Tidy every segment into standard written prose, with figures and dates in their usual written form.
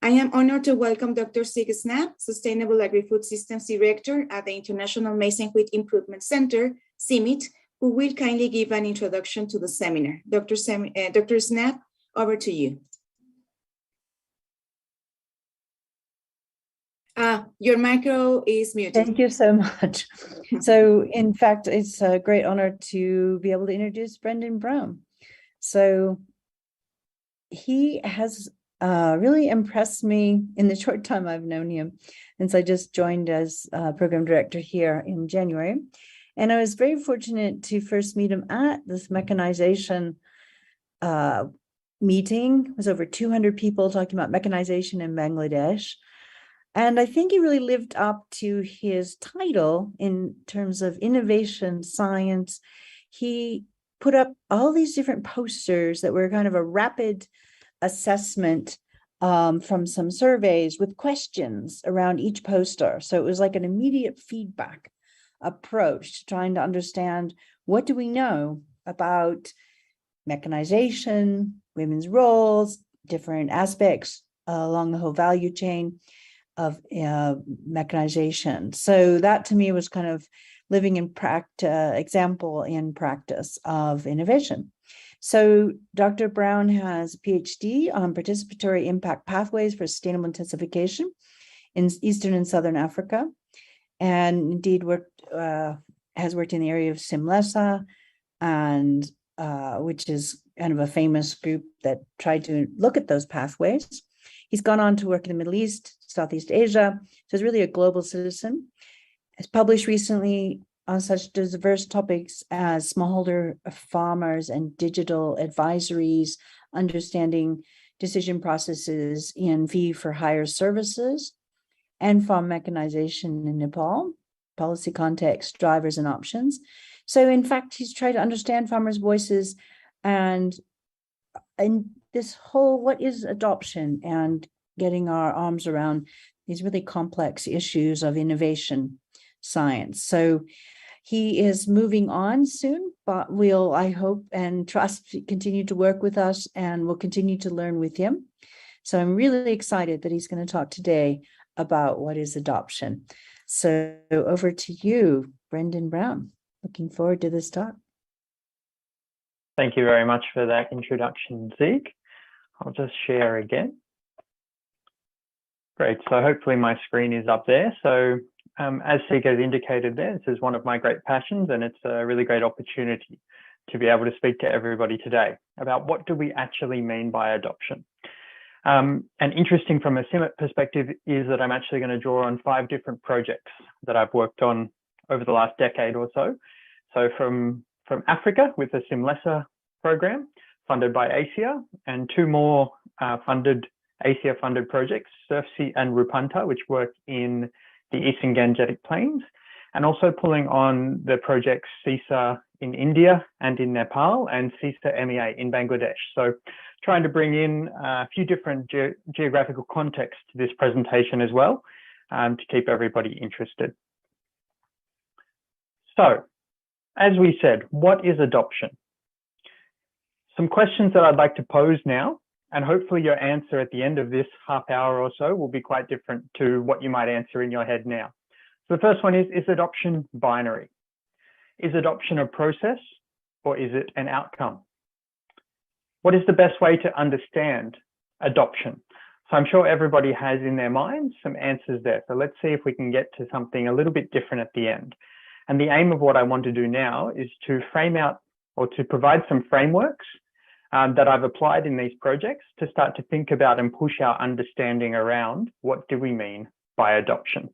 I am honored to welcome Dr. Sig Snap, Sustainable Agri-Food Systems Director at the International Maize and Wheat Improvement Center, CIMMYT, who will kindly give an introduction to the seminar. Dr. Snap, over to you. Your micro is muted. Thank you so much. So, in fact, it's a great honor to be able to introduce Brendan Brown. So, he has really impressed me in the short time I've known him, since I just joined as program director here in January. And I was very fortunate to first meet him at this mechanization meeting. It was over 200 people talking about mechanization in Bangladesh. And I think he really lived up to his title in terms of innovation, science. He put up all these different posters that were kind of a rapid assessment from some surveys with questions around each poster. So it was like an immediate feedback approach to trying to understand, what do we know about mechanization, women's roles, different aspects along the whole value chain of mechanization. So that to me was kind of living in example in practice of innovation. So Dr. Brown has a PhD on participatory impact pathways for sustainable intensification in Eastern and Southern Africa, and indeed has worked in the area of SIMLESA, and which is kind of a famous group that tried to look at those pathways. He's gone on to work in the Middle East, Southeast Asia, so he's really a global citizen. Has published recently on such diverse topics as smallholder farmers and digital advisories, understanding decision processes in fee for hire services, and farm mechanization in Nepal, policy context, drivers and options. So in fact, he's tried to understand farmers' voices and this whole, what is adoption, and getting our arms around these really complex issues of innovation science. So he is moving on soon, but we'll, I hope and trust, continue to work with us, and we'll continue to learn with him. So I'm really excited that he's going to talk today about what is adoption. So over to you, Brendan Brown. Looking forward to this talk. Thank you very much for that introduction, Zeke. I'll just share again. Great, so hopefully my screen is up there. So as Zeke has indicated there, this is one of my great passions, and it's a really great opportunity to be able to speak to everybody today about what do we actually mean by adoption. And interesting from a CIMMYT perspective is that I'm actually going to draw on 5 different projects that I've worked on over the last decade or so. So from Africa with the SIMLESA program funded by ASIA, and 2 more ASIA-funded projects, SRFSI and Rupantar, which work in the Eastern Gangetic Plains, and also pulling on the projects CSISA in India and in Nepal, and CSISA MEA in Bangladesh. So trying to bring in a few different geographical contexts to this presentation as well, to keep everybody interested. So, as we said, what is adoption? Some questions that I'd like to pose now, and hopefully your answer at the end of this half hour or so will be quite different to what you might answer in your head now. So the first one is adoption binary? Is adoption a process, or is it an outcome? What is the best way to understand adoption? So I'm sure everybody has in their mind some answers there. So let's see if we can get to something a little bit different at the end. And the aim of what I want to do now is to frame out, or to provide some frameworks that I've applied in these projects to start to think about and push our understanding around what do we mean by adoption.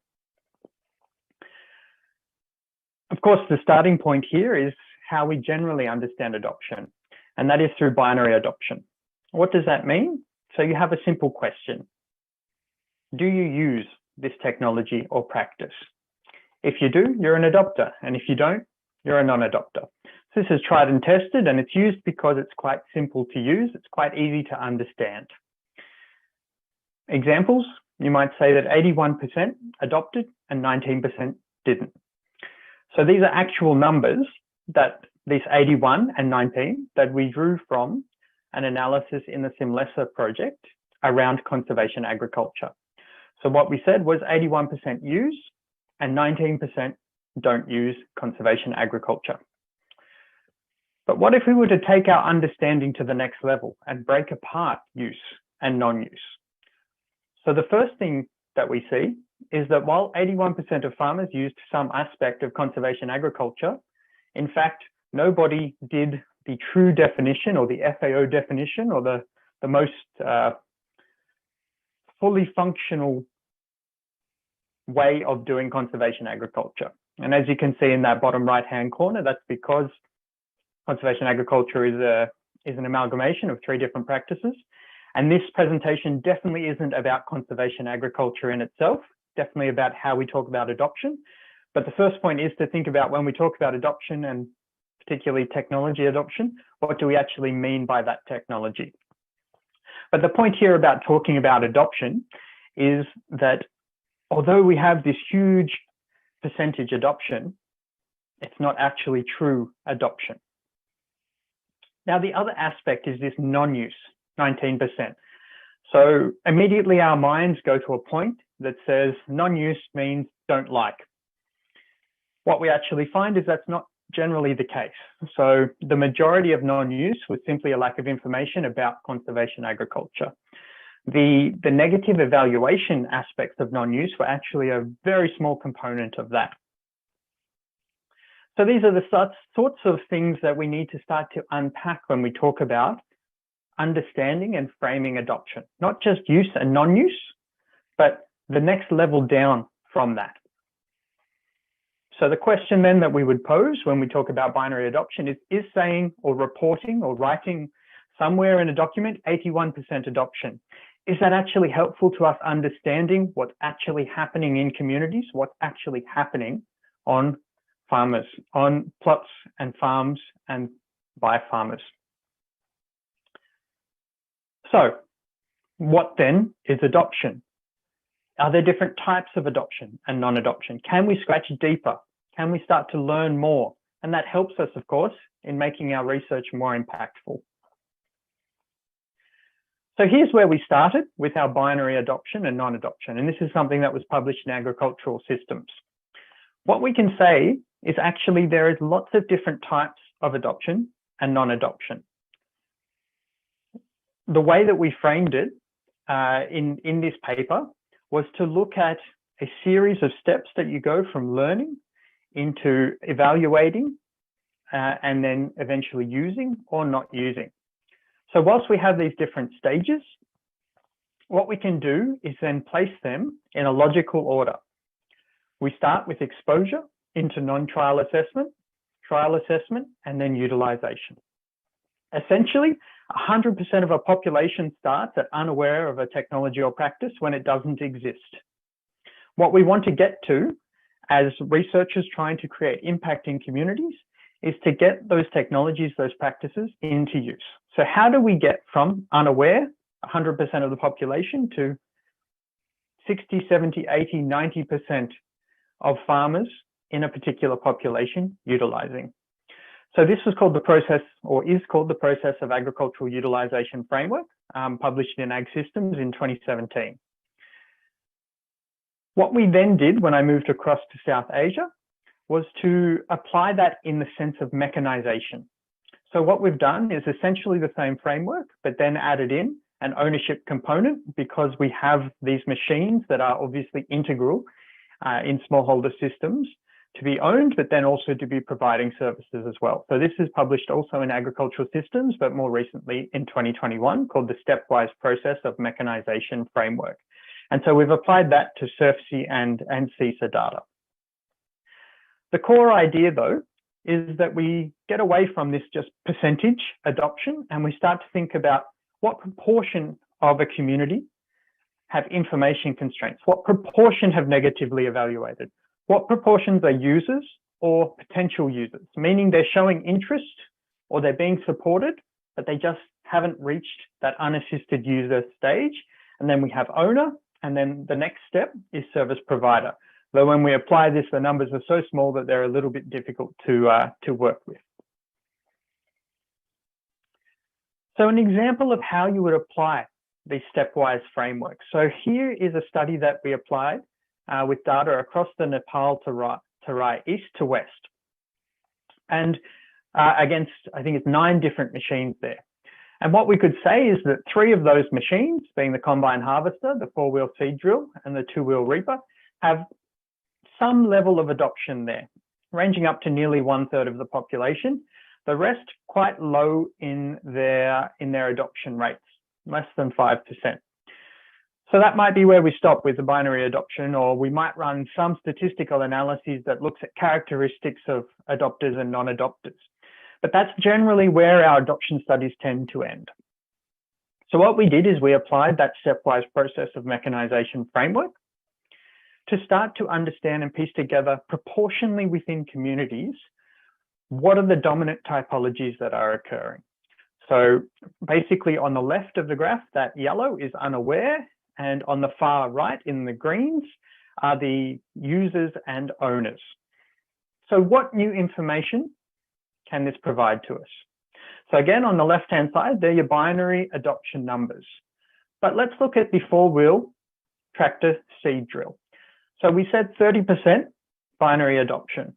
Of course, the starting point here is how we generally understand adoption, and that is through binary adoption. What does that mean? So you have a simple question. Do you use this technology or practice? If you do, you're an adopter, and if you don't, you're a non-adopter. So this is tried and tested, and it's used because it's quite simple to use. It's quite easy to understand. Examples, you might say that 81% adopted and 19% didn't. So these are actual numbers, that these 81 and 19 that we drew from an analysis in the SIMLESA project around conservation agriculture. So what we said was 81% use and 19% don't use conservation agriculture. But what if we were to take our understanding to the next level and break apart use and non-use? So the first thing that we see is that while 81% of farmers used some aspect of conservation agriculture, in fact, nobody did the true definition or the FAO definition or the most fully functional way of doing conservation agriculture. And as you can see in that bottom right-hand corner, that's because conservation agriculture is an amalgamation of 3 different practices. And this presentation definitely isn't about conservation agriculture in itself, definitely about how we talk about adoption. But the first point is to think about when we talk about adoption and particularly technology adoption, what do we actually mean by that technology? But the point here about talking about adoption is that although we have this huge percentage adoption, it's not actually true adoption. Now, the other aspect is this non-use, 19%. So immediately our minds go to a point that says non-use means don't like. What we actually find is that's not generally the case. So the majority of non-use was simply a lack of information about conservation agriculture. The negative evaluation aspects of non-use were actually a very small component of that. So these are the sorts of things that we need to start to unpack when we talk about understanding and framing adoption, not just use and non-use, but the next level down from that. So the question then that we would pose when we talk about binary adoption is saying or reporting or writing somewhere in a document 81% adoption. Is that actually helpful to us understanding what's actually happening in communities, what's actually happening on farmers, on plots and farms and by farmers? So what then is adoption? Are there different types of adoption and non-adoption? Can we scratch deeper? Can we start to learn more? And that helps us, of course, in making our research more impactful. So here's where we started with our binary adoption and non-adoption. And this is something that was published in Agricultural Systems. What we can say is actually there is lots of different types of adoption and non-adoption. The way that we framed it in this paper was to look at a series of steps that you go from learning into evaluating and then eventually using or not using. So whilst we have these different stages, what we can do is then place them in a logical order. We start with exposure into non-trial assessment, trial assessment, and then utilization. Essentially, 100% of a population starts at unaware of a technology or practice when it doesn't exist. What we want to get to as researchers trying to create impact in communities is to get those technologies, those practices into use. So how do we get from unaware, 100% of the population, to 60, 70, 80, 90% of farmers in a particular population utilizing? So this was called the process, or is called the Process of Agricultural Utilization Framework, published in Ag Systems in 2017. What we then did when I moved across to South Asia was to apply that in the sense of mechanization. So what we've done is essentially the same framework, but then added in an ownership component because we have these machines that are obviously integral in smallholder systems to be owned, but then also to be providing services as well. So this is published also in Agricultural Systems, but more recently in 2021, called the Stepwise Process of Mechanization Framework. And so we've applied that to SRFSI and CSISA data. The core idea, though, is that we get away from this just percentage adoption and we start to think about what proportion of a community have information constraints, what proportion have negatively evaluated, what proportions are users or potential users, meaning they're showing interest or they're being supported, but they just haven't reached that unassisted user stage. And then we have owner, and then the next step is service provider. Though when we apply this, the numbers are so small that they're a little bit difficult to work with. So an example of how you would apply the stepwise framework. So here is a study that we applied with data across the Nepal to right, east to west. And against, I think it's 9 different machines there. And what we could say is that 3 of those machines, being the combine harvester, the 4-wheel seed drill, and the 2-wheel reaper, have some level of adoption there, ranging up to nearly 1/3 of the population. The rest quite low in their adoption rates, less than 5%. So that might be where we stop with the binary adoption, or we might run some statistical analyses that looks at characteristics of adopters and non-adopters. But that's generally where our adoption studies tend to end. So what we did is we applied that stepwise process of mechanization framework to start to understand and piece together proportionally within communities, what are the dominant typologies that are occurring. So basically on the left of the graph, that yellow is unaware, and on the far right in the greens are the users and owners. So what new information can this provide to us? So again, on the left-hand side, they're your binary adoption numbers. But let's look at the 4-wheel tractor seed drill. So we said 30% binary adoption.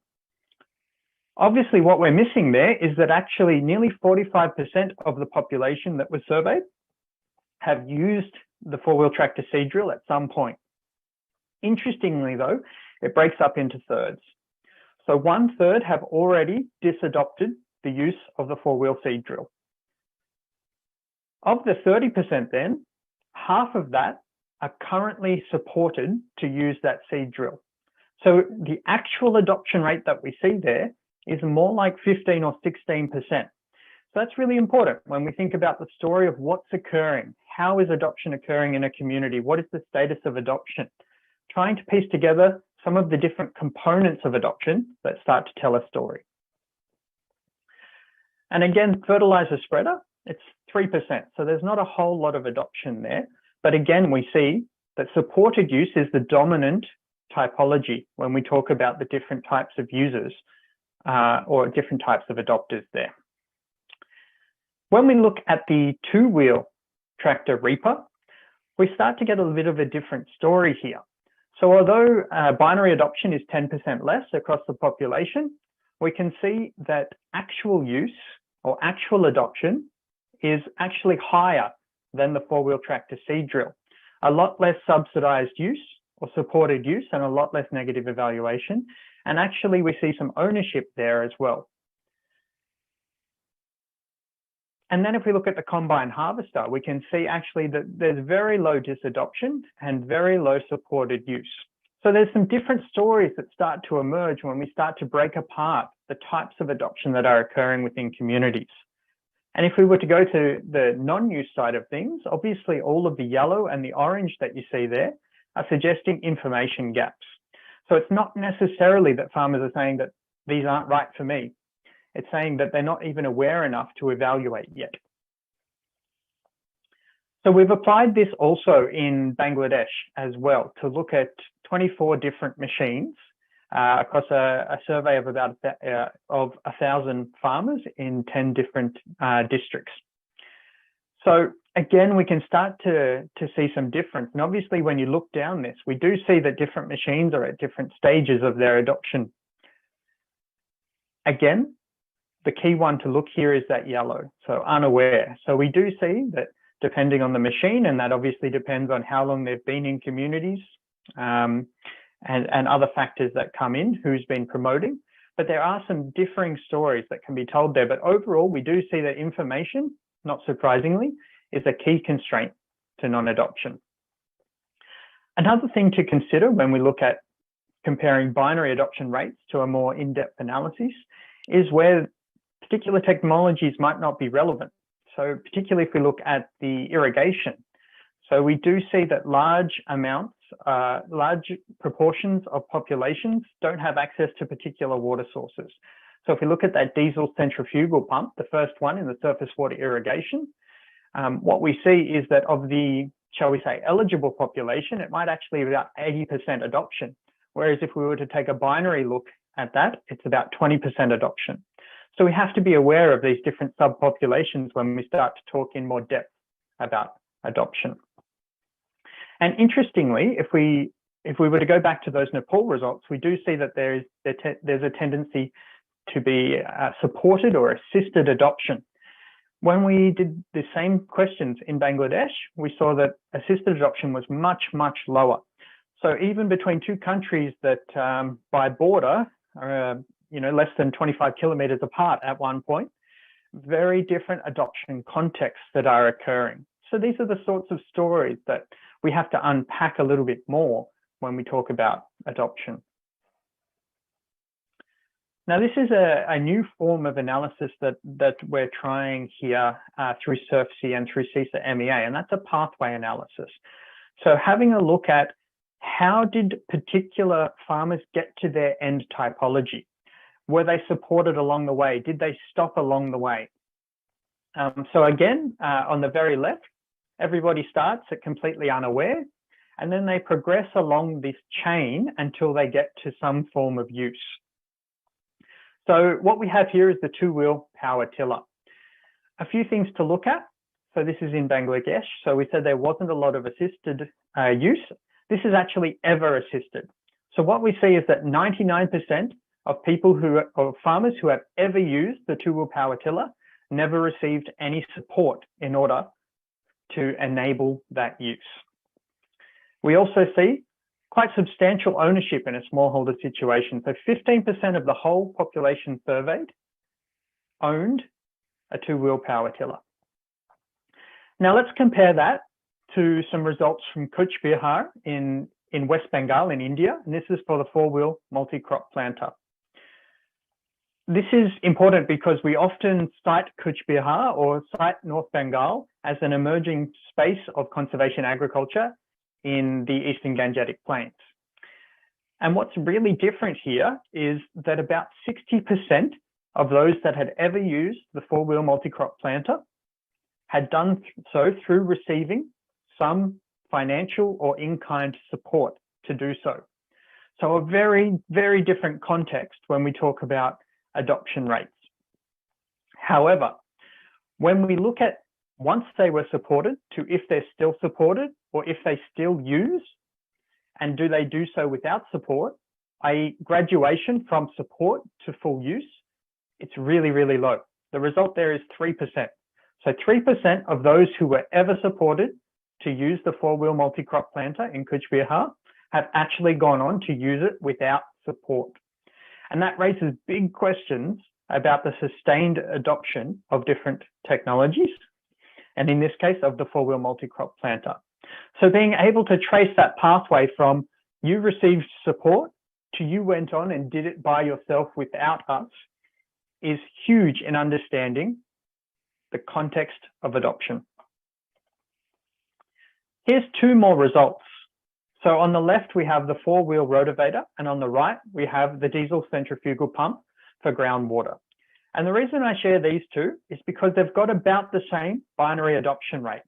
Obviously, what we're missing there is that actually nearly 45% of the population that was surveyed have used the 4-wheel tractor seed drill at some point. Interestingly, though, it breaks up into thirds. So 1/3 have already disadopted the use of the 4-wheel seed drill. Of the 30% then, half of that are currently supported to use that seed drill. So the actual adoption rate that we see there is more like 15 or 16%. So that's really important when we think about the story of what's occurring. How is adoption occurring in a community? What is the status of adoption? Trying to piece together some of the different components of adoption that start to tell a story. And again, fertilizer spreader, it's 3%. So there's not a whole lot of adoption there. But again, we see that supported use is the dominant typology when we talk about the different types of users or different types of adopters there. When we look at the 2-wheel tractor reaper, we start to get a bit of a different story here. So although binary adoption is 10% less across the population, we can see that actual use or actual adoption is actually higher than the 4-wheel tractor seed drill. A lot less subsidized use or supported use and a lot less negative evaluation. And actually we see some ownership there as well. And then if we look at the combine harvester, we can see actually that there's very low disadoption and very low supported use. So there's some different stories that start to emerge when we start to break apart the types of adoption that are occurring within communities. And if we were to go to the non-use side of things, obviously all of the yellow and the orange that you see there are suggesting information gaps. So it's not necessarily that farmers are saying that these aren't right for me. It's saying that they're not even aware enough to evaluate yet. So we've applied this also in Bangladesh as well to look at 24 different machines across a survey of about 1,000 farmers in 10 different districts. So again, we can start to see some difference. And obviously, when you look down this, we do see that different machines are at different stages of their adoption. Again, the key one to look here is that yellow, so unaware. So we do see that depending on the machine, and that obviously depends on how long they've been in communities and other factors that come in, who's been promoting. But there are some differing stories that can be told there. But overall, we do see that information, not surprisingly, is a key constraint to non-adoption. Another thing to consider when we look at comparing binary adoption rates to a more in-depth analysis is where particular technologies might not be relevant. So particularly if we look at the irrigation. So we do see that large proportions of populations don't have access to particular water sources. So if we look at that diesel centrifugal pump, the first one in the surface water irrigation, what we see is that of the, shall we say, eligible population, it might actually be about 80% adoption. Whereas if we were to take a binary look at that, it's about 20% adoption. So we have to be aware of these different subpopulations when we start to talk in more depth about adoption. And interestingly, if we were to go back to those Nepal results, we do see that there's a tendency to be supported or assisted adoption. When we did the same questions in Bangladesh, we saw that assisted adoption was much, much lower. So even between two countries that by border are less than 25 kilometers apart at one point, very different adoption contexts that are occurring. So these are the sorts of stories that we have to unpack a little bit more when we talk about adoption. Now, this is a new form of analysis that we're trying here through SRFSI and through CSISA MEA, and that's a pathway analysis. So having a look at how did particular farmers get to their end typology? Were they supported along the way? Did they stop along the way? So again, on the very left, everybody starts at completely unaware, and then they progress along this chain until they get to some form of use. So what we have here is the two-wheel power tiller. A few things to look at. So this is in Bangladesh. So we said there wasn't a lot of assisted use. This is actually ever assisted. So what we see is that 99% of farmers who have ever used the two-wheel power tiller never received any support in order to enable that use. We also see quite substantial ownership in a smallholder situation. So 15% of the whole population surveyed owned a two-wheel power tiller. Now let's compare that to some results from Cooch Behar in West Bengal in India, and this is for the four-wheel multi-crop planter. This is important because we often cite Cooch Behar or cite North Bengal as an emerging space of conservation agriculture in the Eastern Gangetic Plains. And what's really different here is that about 60% of those that had ever used the four-wheel multi-crop planter had done so through receiving some financial or in-kind support to do so. So a very, very different context when we talk about adoption rates. However, when we look at once they were supported to if they're still supported or if they still use, and do they do so without support, i.e. graduation from support to full use, it's really, really low. The result there is 3%. So 3% of those who were ever supported to use the four-wheel multi-crop planter in Cooch Behar have actually gone on to use it without support. And that raises big questions about the sustained adoption of different technologies, and in this case of the four-wheel multi-crop planter. So being able to trace that pathway from you received support to you went on and did it by yourself without us is huge in understanding the context of adoption. Here's two more results. So on the left, we have the four-wheel rotavator, and on the right, we have the diesel centrifugal pump for groundwater. And the reason I share these two is because they've got about the same binary adoption rate.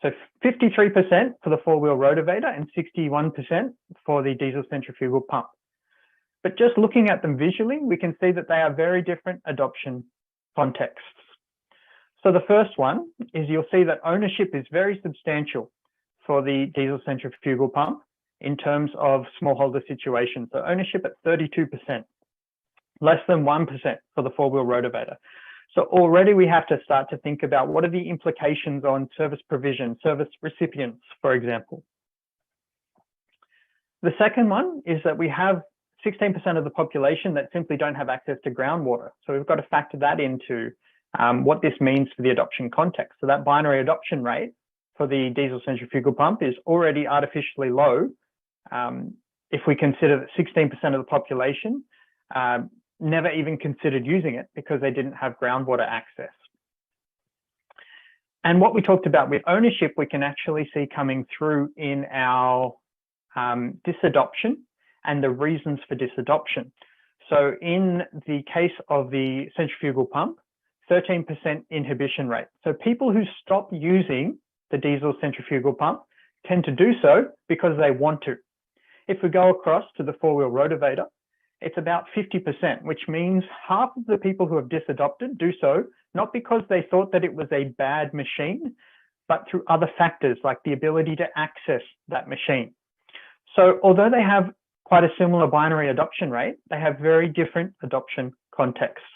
So 53% for the four-wheel rotavator and 61% for the diesel centrifugal pump. But just looking at them visually, we can see that they are very different adoption contexts. So the first one is you'll see that ownership is very substantial for the diesel centrifugal pump in terms of smallholder situations. So ownership at 32%, less than 1% for the four-wheel rotavator. So already we have to start to think about what are the implications on service provision, service recipients, for example. The second one is that we have 16% of the population that simply don't have access to groundwater. So we've got to factor that into what this means for the adoption context. So that binary adoption rate for the diesel centrifugal pump is already artificially low if we consider that 16% of the population never even considered using it because they didn't have groundwater access. And what we talked about with ownership, we can actually see coming through in our disadoption and the reasons for disadoption. So in the case of the centrifugal pump, 13% inhibition rate. So people who stop using the diesel centrifugal pump tend to do so because they want to. If we go across to the four-wheel rotavator, it's about 50%, which means half of the people who have disadopted do so not because they thought that it was a bad machine, but through other factors like the ability to access that machine. So although they have quite a similar binary adoption rate, they have very different adoption contexts.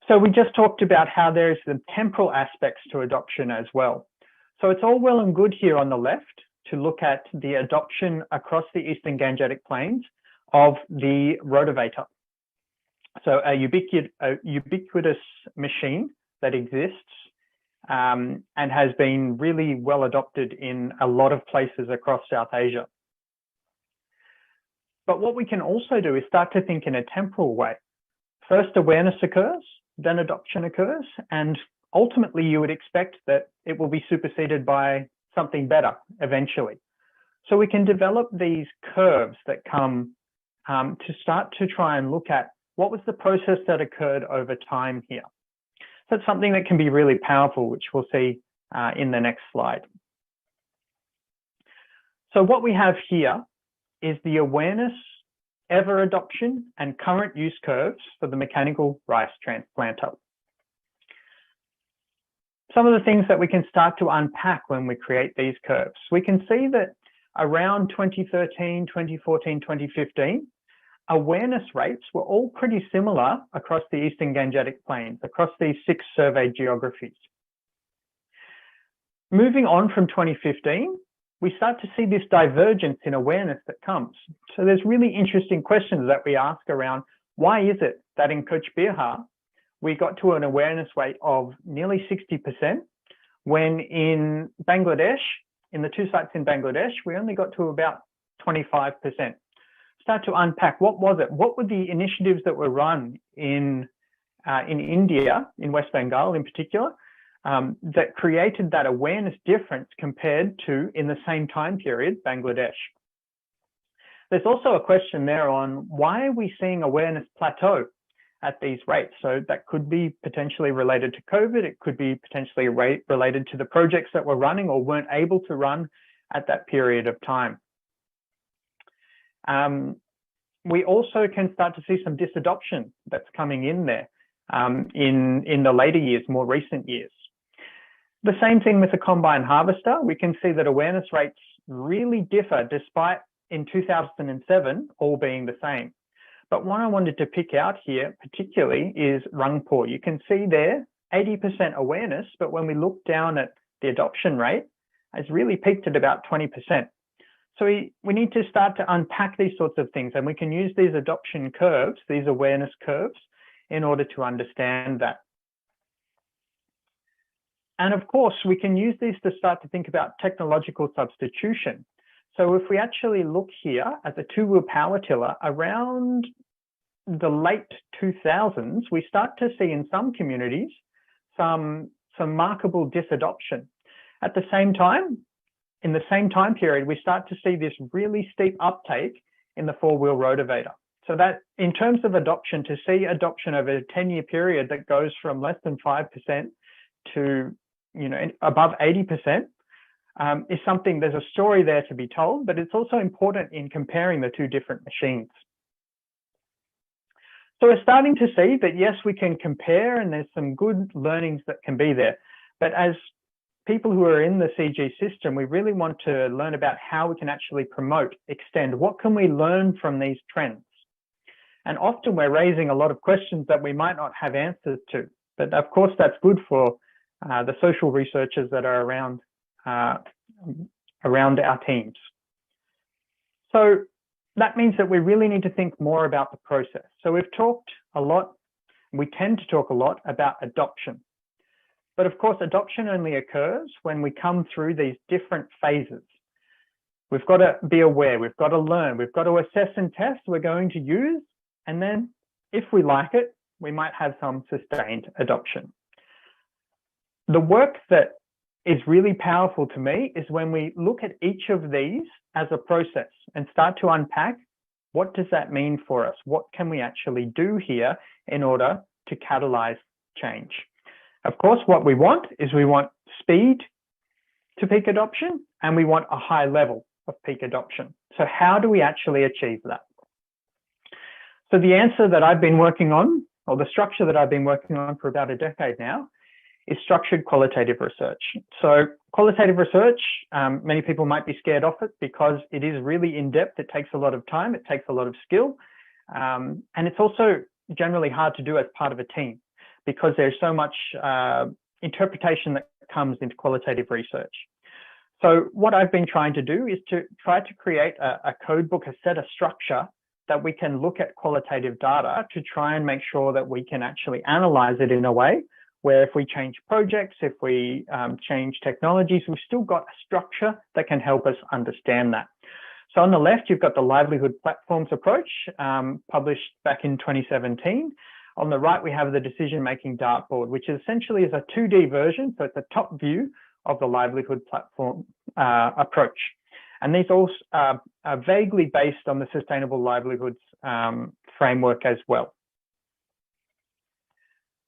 So we just talked about how there's the temporal aspects to adoption as well. So it's all well and good here on the left to look at the adoption across the Eastern Gangetic Plains of the rotavator. So a ubiquitous machine that exists and has been really well adopted in a lot of places across South Asia. But what we can also do is start to think in a temporal way. First, awareness occurs, then adoption occurs, and ultimately you would expect that it will be superseded by something better eventually. So we can develop these curves that come to start to try and look at what was the process that occurred over time here. So it's something that can be really powerful, which we'll see in the next slide. So what we have here is the awareness, ever adoption, and current use curves for the mechanical rice transplanter. Some of the things that we can start to unpack when we create these curves. We can see that around 2013, 2014, 2015, awareness rates were all pretty similar across the Eastern Gangetic Plains, across these 6 surveyed geographies. Moving on from 2015, we start to see this divergence in awareness that comes. So there's really interesting questions that we ask around why is it that in Cooch Behar, we got to an awareness rate of nearly 60%, when in Bangladesh, in the 2 sites in Bangladesh, we only got to about 25%. Start to unpack, what was it? What were the initiatives that were run in India, in West Bengal in particular, that created that awareness difference compared to, in the same time period, Bangladesh? There's also a question there on why are we seeing awareness plateau at these rates? So that could be potentially related to COVID. It could be potentially related to the projects that were running or weren't able to run at that period of time. We also can start to see some disadoption that's coming in there in the later years, more recent years. The same thing with the combine harvester. We can see that awareness rates really differ despite in 2007 all being the same. But what I wanted to pick out here particularly is Rangpur. You can see there 80% awareness, but when we look down at the adoption rate, it's really peaked at about 20%. So we need to start to unpack these sorts of things, and we can use these adoption curves, these awareness curves, in order to understand that. And of course, we can use these to start to think about technological substitution. So if we actually look here at the 2-wheel power tiller around the late 2000s, we start to see in some communities some markable disadoption. At the same time, in the same time period, we start to see this really steep uptake in the 4-wheel rotavator. So that in terms of adoption, to see adoption over a 10-year period that goes from less than 5% to above 80%, is something, there's a story there to be told, but it's also important in comparing the 2 different machines. So we're starting to see that, yes, we can compare and there's some good learnings that can be there. But as people who are in the CG system, we really want to learn about how we can actually promote, extend. What can we learn from these trends? And often we're raising a lot of questions that we might not have answers to. But of course, that's good for the social researchers that are around our teams. So that means that we really need to think more about the process. So we've talked a lot, we tend to talk a lot about adoption. But of course, adoption only occurs when we come through these different phases. We've got to be aware, we've got to learn, we've got to assess and test, we're going to use, and then if we like it, we might have some sustained adoption. The work that is really powerful to me is when we look at each of these as a process and start to unpack, what does that mean for us? What can we actually do here in order to catalyze change? Of course, what we want is we want speed to peak adoption, and we want a high level of peak adoption. So how do we actually achieve that? So the answer that I've been working on, or the structure that I've been working on for about a decade now, is structured qualitative research. So qualitative research, many people might be scared off it because it is really in-depth. It takes a lot of time, it takes a lot of skill, and it's also generally hard to do as part of a team because there's so much interpretation that comes into qualitative research. So what I've been trying to do is to try to create a code book, a set of structure that we can look at qualitative data to try and make sure that we can actually analyze it in a way where if we change projects, if we change technologies, we've still got a structure that can help us understand that. So on the left, you've got the livelihood platforms approach, published back in 2017. On the right, we have the decision-making dartboard, which essentially is a 2D version. So it's a top view of the livelihood platform approach. And these all are vaguely based on the sustainable livelihoods framework as well.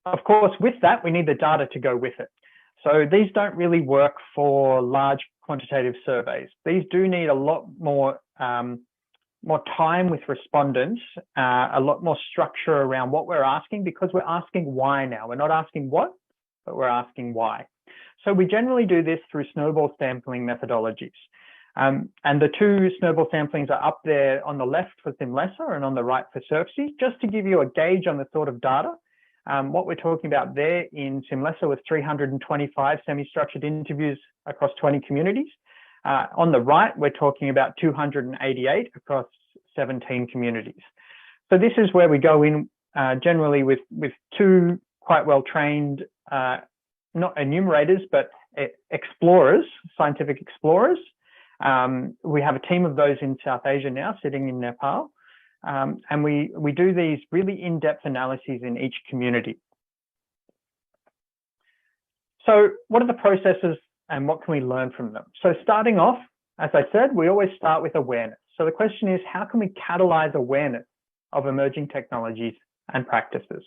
Of course, with that, we need the data to go with it. So these don't really work for large quantitative surveys. These do need a lot more time with respondents, a lot more structure around what we're asking, because we're asking why now. We're not asking what, but we're asking why. So we generally do this through Snowball sampling methodologies. And the two Snowball samplings are up there on the left for SIMLESA and on the right for SRFSI, just to give you a gauge on the sort of data. What we're talking about there in SIMLESA was 325 semi-structured interviews across 20 communities. On the right, we're talking about 288 across 17 communities. So this is where we go in generally with two quite well-trained, not enumerators, but explorers, scientific explorers. We have a team of those in South Asia now, sitting in Nepal. And we do these really in-depth analyses in each community. So what are the processes and what can we learn from them? So starting off, as I said, we always start with awareness. So the question is, how can we catalyze awareness of emerging technologies and practices?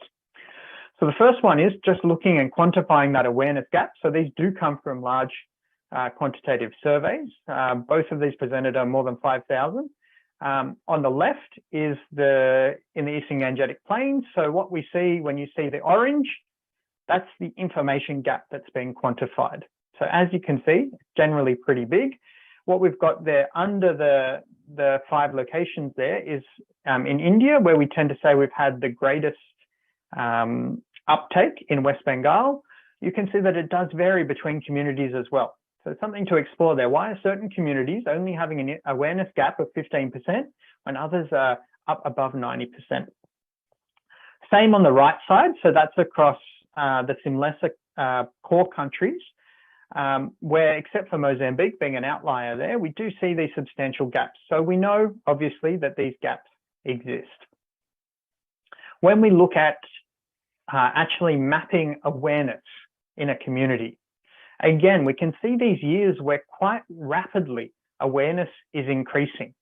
So the first one is just looking and quantifying that awareness gap. So these do come from large quantitative surveys. Both of these presented are more than 5,000. On the left is in the Eastern Gangetic Plains. So what we see when you see the orange, that's the information gap that's being quantified. So as you can see, it's generally pretty big. What we've got there under the 5 locations there is in India, where we tend to say we've had the greatest uptake in West Bengal. You can see that it does vary between communities as well. So something to explore there. Why are certain communities only having an awareness gap of 15% when others are up above 90%? Same on the right side. So that's across the SIMLESA core countries, where except for Mozambique being an outlier there, we do see these substantial gaps. So we know, obviously, that these gaps exist. When we look at actually mapping awareness in a community, again, we can see these years where quite rapidly awareness is increasing,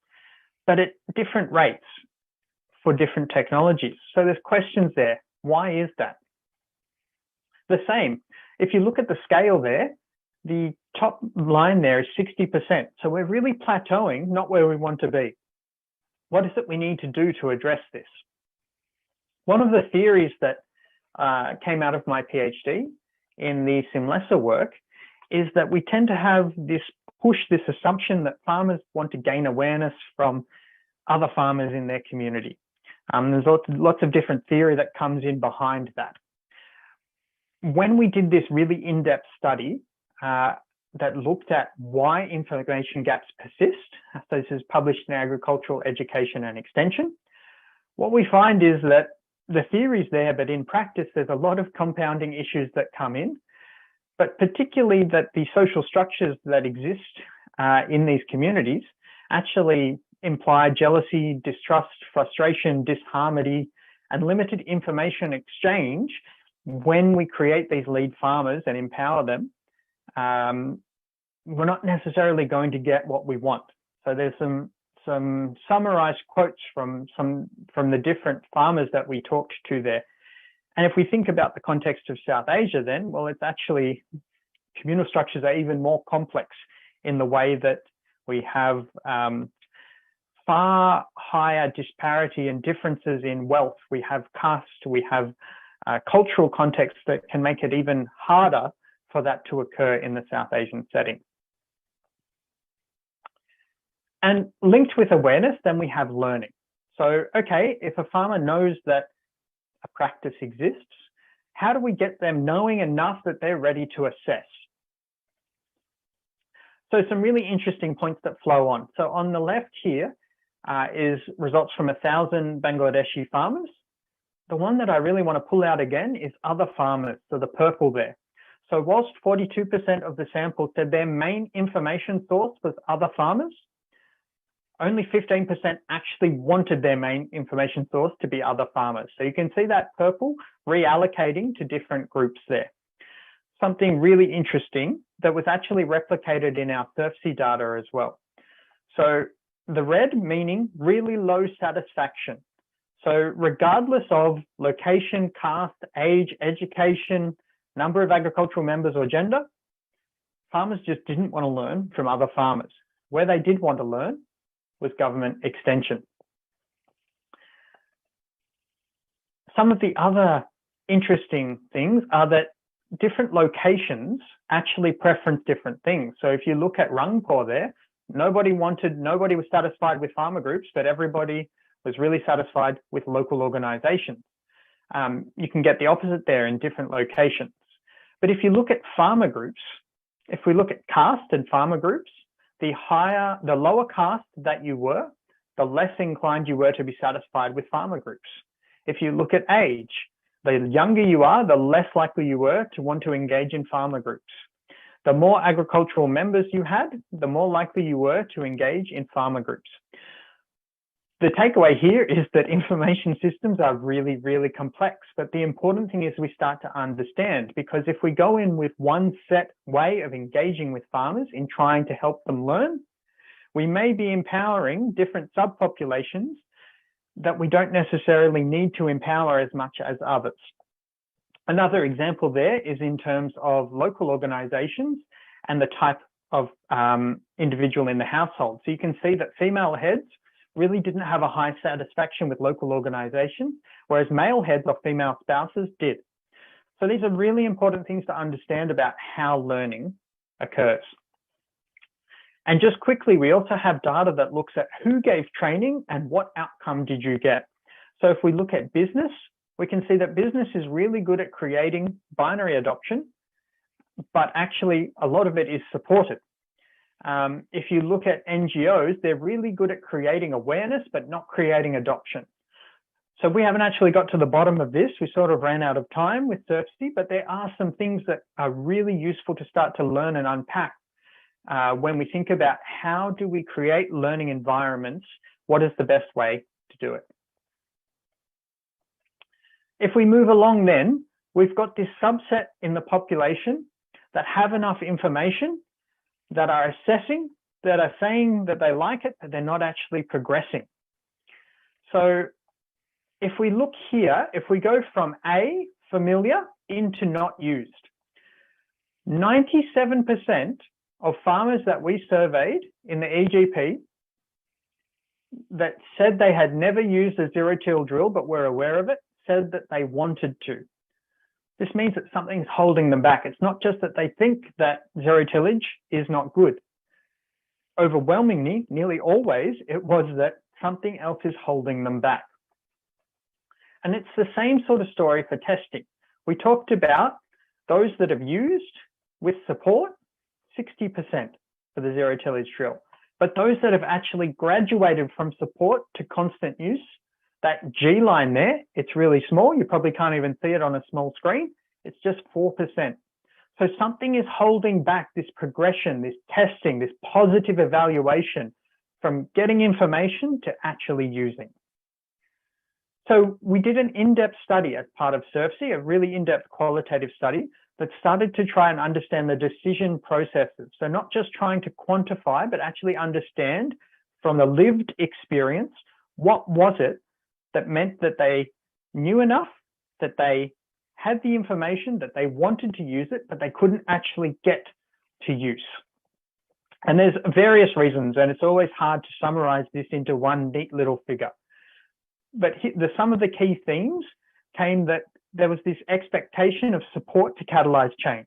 but at different rates for different technologies. So there's questions there. Why is that? The same. If you look at the scale there, the top line there is 60%. So we're really plateauing, not where we want to be. What is it we need to do to address this? One of the theories that came out of my PhD in the SIMLESA work is that we tend to have this assumption that farmers want to gain awareness from other farmers in their community. There's lots of different theory that comes in behind that. When we did this really in-depth study that looked at why information gaps persist, so this is published in Agricultural Education and Extension, what we find is that the theory is there, but in practice, there's a lot of compounding issues that come in, but particularly that the social structures that exist in these communities actually imply jealousy, distrust, frustration, disharmony, and limited information exchange. When we create these lead farmers and empower them, we're not necessarily going to get what we want. So there's some summarized quotes from the different farmers that we talked to there. And if we think about the context of South Asia, then, well, it's actually communal structures are even more complex in the way that we have far higher disparity and differences in wealth. We have caste, we have cultural contexts that can make it even harder for that to occur in the South Asian setting. And linked with awareness, then we have learning. So, okay, if a farmer knows that a practice exists, how do we get them knowing enough that they're ready to assess? So some really interesting points that flow on. So on the left here is results from 1,000 Bangladeshi farmers. The one that I really want to pull out again is other farmers, so the purple there. So whilst 42% of the sample said their main information source was other farmers, only 15% actually wanted their main information source to be other farmers. So you can see that purple reallocating to different groups there. Something really interesting that was actually replicated in our SRFSI data as well. So the red meaning really low satisfaction. So regardless of location, caste, age, education, number of agricultural members or gender, farmers just didn't want to learn from other farmers. Where they did want to learn was government extension. Some of the other interesting things are that different locations actually preference different things. So if you look at Rangpur there, nobody was satisfied with farmer groups, but everybody was really satisfied with local organizations. You can get the opposite there in different locations. But if you look at farmer groups, if we look at caste and farmer groups, the lower caste that you were, the less inclined you were to be satisfied with farmer groups. If you look at age, the younger you are, the less likely you were to want to engage in farmer groups. The more agricultural members you had, the more likely you were to engage in farmer groups. The takeaway here is that information systems are really, really complex, but the important thing is we start to understand, because if we go in with one set way of engaging with farmers in trying to help them learn, we may be empowering different subpopulations that we don't necessarily need to empower as much as others. Another example there is in terms of local organizations and the type of individual in the household. So you can see that female heads really didn't have a high satisfaction with local organizations, whereas male heads or female spouses did. So these are really important things to understand about how learning occurs. And just quickly, we also have data that looks at who gave training and what outcome did you get. So if we look at business, we can see that business is really good at creating binary adoption, but actually a lot of it is supported. If you look at NGOs, they're really good at creating awareness, but not creating adoption. So we haven't actually got to the bottom of this. We sort of ran out of time with SRFSI, but there are some things that are really useful to start to learn and unpack when we think about how do we create learning environments, what is the best way to do it. If we move along then, we've got this subset in the population that have enough information, that are assessing, that are saying that they like it, but they're not actually progressing. So if we look here, if we go from A, familiar, into not used, 97% of farmers that we surveyed in the EGP that said they had never used a zero-till drill but were aware of it, said that they wanted to. This means that something's holding them back. It's not just that they think that zero tillage is not good. Overwhelmingly, nearly always, it was that something else is holding them back. And it's the same sort of story for testing. We talked about those that have used with support, 60% for the zero tillage drill. But those that have actually graduated from support to constant use, that G line there, it's really small. You probably can't even see it on a small screen. It's just 4%. So something is holding back this progression, this testing, this positive evaluation from getting information to actually using. So we did an in-depth study as part of SRFSI, a really in-depth qualitative study that started to try and understand the decision processes. So not just trying to quantify, but actually understand from the lived experience, what was it that meant that they knew enough, that they had the information, that they wanted to use it, but they couldn't actually get to use. And there's various reasons, and it's always hard to summarize this into one neat little figure. But some of the key themes came that there was this expectation of support to catalyze change.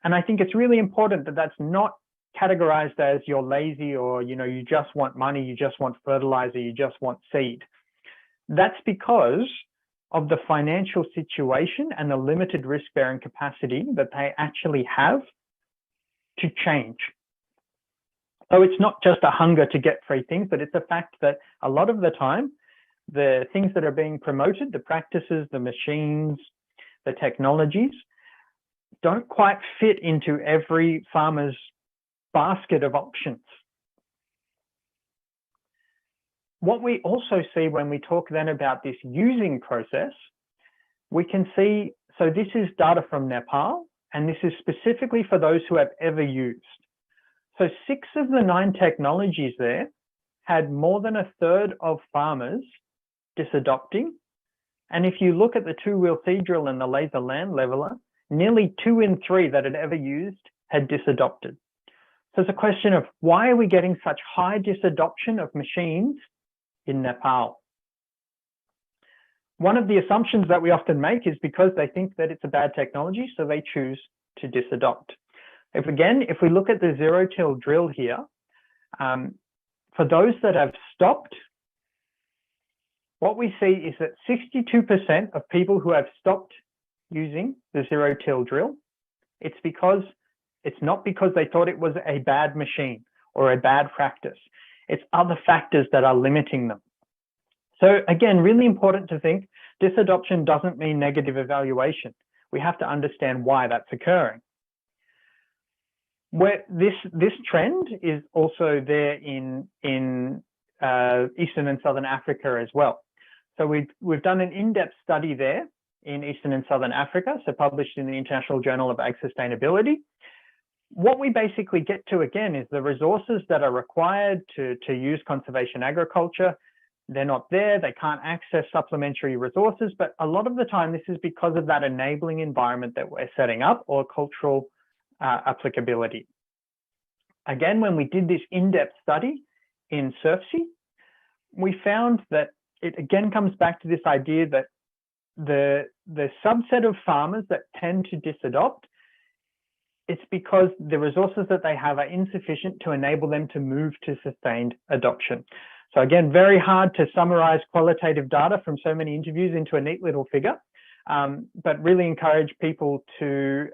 And I think it's really important that that's not categorized as you're lazy, or, you know, you just want money, you just want fertilizer, you just want seed. That's because of the financial situation and the limited risk-bearing capacity that they actually have to change. So it's not just a hunger to get free things, but it's a fact that a lot of the time, the things that are being promoted, the practices, the machines, the technologies, don't quite fit into every farmer's basket of options. What we also see when we talk then about this using process, we can see, so this is data from Nepal, and this is specifically for those who have ever used. So 6 of the 9 technologies there had more than a third of farmers disadopting. And if you look at the 2-wheel seed drill and the laser land leveler, nearly 2 in 3 that had ever used had disadopted. So it's a question of, why are we getting such high disadoption of machines in Nepal? One of the assumptions that we often make is because they think that it's a bad technology, so they choose to disadopt. If we look at the zero-till drill here, for those that have stopped, what we see is that 62% of people who have stopped using the zero-till drill, it's not because they thought it was a bad machine or a bad practice. It's other factors that are limiting them. So again, really important to think, disadoption doesn't mean negative evaluation. We have to understand why that's occurring. Where this trend is also there in Eastern and Southern Africa as well. So we've done an in-depth study there in Eastern and Southern Africa, so published in the International Journal of Ag Sustainability. What we basically get to again is the resources that are required to use conservation agriculture. They're not there, they can't access supplementary resources, but a lot of the time this is because of that enabling environment that we're setting up, or cultural applicability. Again, when we did this in-depth study in SRFSI, we found that it again comes back to this idea that the subset of farmers that tend to disadopt, it's because the resources that they have are insufficient to enable them to move to sustained adoption. So again, very hard to summarize qualitative data from so many interviews into a neat little figure, but really encourage people to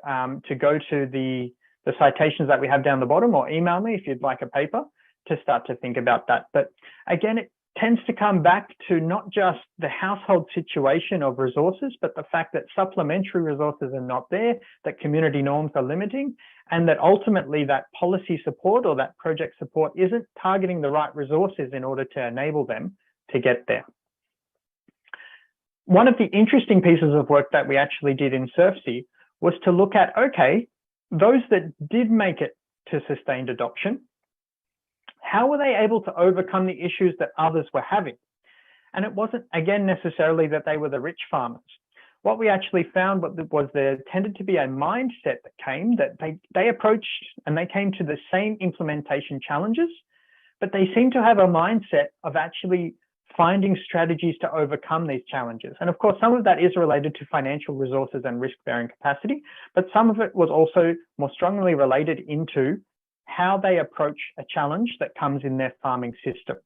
go to the citations that we have down the bottom, or email me if you'd like a paper to start to think about that. But again, it tends to come back to not just the household situation of resources, but the fact that supplementary resources are not there, that community norms are limiting, and that ultimately that policy support or that project support isn't targeting the right resources in order to enable them to get there. One of the interesting pieces of work that we actually did in SRFSI was to look at, okay, those that did make it to sustained adoption, how were they able to overcome the issues that others were having? And it wasn't, again, necessarily that they were the rich farmers. What we actually found was there tended to be a mindset that came, that they approached and they came to the same implementation challenges, but they seem to have a mindset of actually finding strategies to overcome these challenges. And of course, some of that is related to financial resources and risk-bearing capacity, but some of it was also more strongly related into how they approach a challenge that comes in their farming system.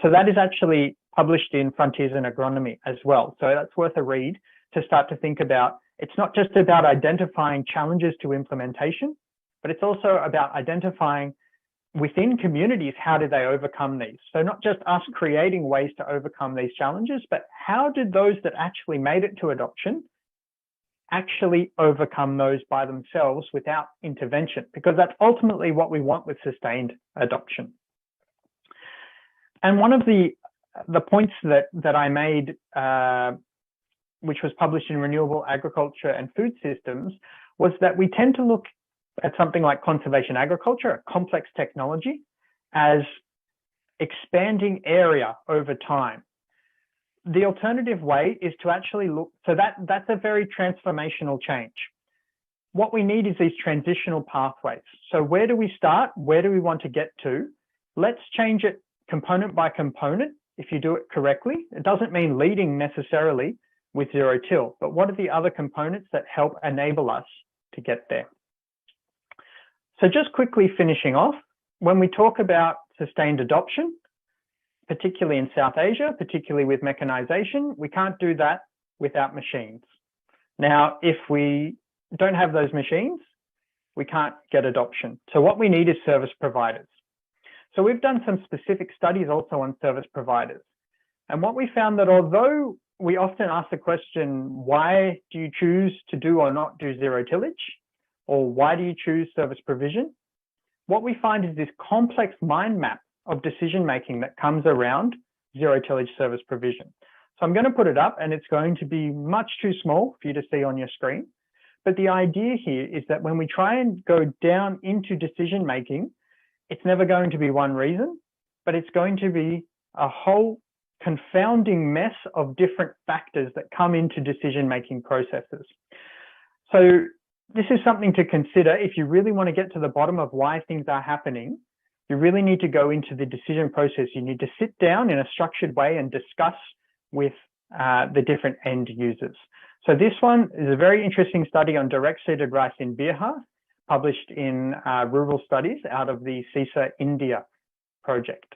So that is actually published in Frontiers in Agronomy as well. So that's worth a read to start to think about. It's not just about identifying challenges to implementation, but it's also about identifying within communities, how did they overcome these? So not just us creating ways to overcome these challenges, but how did those that actually made it to adoption actually overcome those by themselves without intervention? Because that's ultimately what we want with sustained adoption. And one of the points that I made, which was published in Renewable Agriculture and Food Systems, was that we tend to look at something like conservation agriculture, a complex technology, as expanding area over time. The alternative way is to actually look, so that's a very transformational change. What we need is these transitional pathways. So where do we start? Where do we want to get to? Let's change it component by component if you do it correctly. It doesn't mean leading necessarily with zero till, but what are the other components that help enable us to get there? So just quickly finishing off, when we talk about sustained adoption, particularly in South Asia, particularly with mechanization, we can't do that without machines. Now, if we don't have those machines, we can't get adoption. So what we need is service providers. So we've done some specific studies also on service providers. And what we found that although we often ask the question, why do you choose to do or not do zero tillage? Or why do you choose service provision? What we find is this complex mind map of decision-making that comes around zero tillage service provision. So I'm going to put it up, and it's going to be much too small for you to see on your screen. But the idea here is that when we try and go down into decision-making, it's never going to be one reason, but it's going to be a whole confounding mess of different factors that come into decision-making processes. So this is something to consider. If you really want to get to the bottom of why things are happening, you really need to go into the decision process. You need to sit down in a structured way and discuss with the different end users. So this one is a very interesting study on direct-seeded rice in Bihar, published in Rural Studies out of the CSISA India project.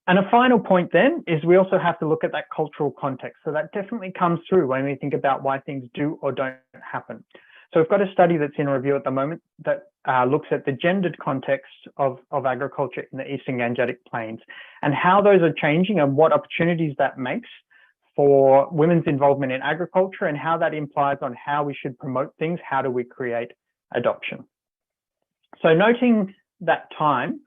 And a final point then is we also have to look at that cultural context. So that definitely comes through when we think about why things do or don't happen. So we've got a study that's in review at the moment that looks at the gendered context of agriculture in the Eastern Gangetic Plains and how those are changing and what opportunities that makes for women's involvement in agriculture and how that implies on how we should promote things, how do we create adoption. So noting that time,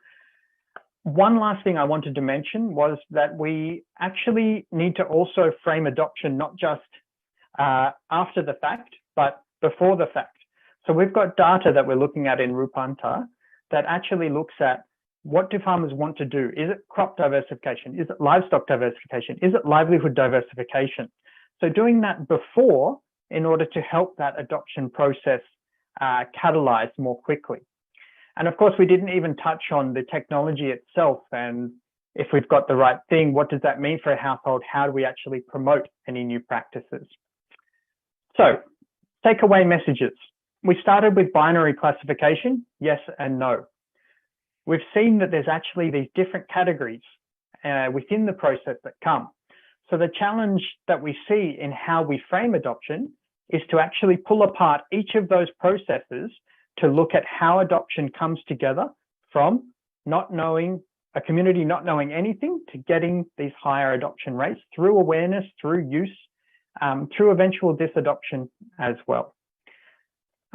one last thing I wanted to mention was that we actually need to also frame adoption, not just after the fact, but before the fact. So we've got data that we're looking at in Rupantar that actually looks at what do farmers want to do? Is it crop diversification? Is it livestock diversification? Is it livelihood diversification? So doing that before in order to help that adoption process catalyze more quickly. And of course, we didn't even touch on the technology itself. And if we've got the right thing, what does that mean for a household? How do we actually promote any new practices? So takeaway messages. We started with binary classification, yes and no. We've seen that there's actually these different categories within the process that come. So the challenge that we see in how we frame adoption is to actually pull apart each of those processes to look at how adoption comes together from not knowing, a community not knowing anything to getting these higher adoption rates through awareness, through use, through eventual disadoption as well.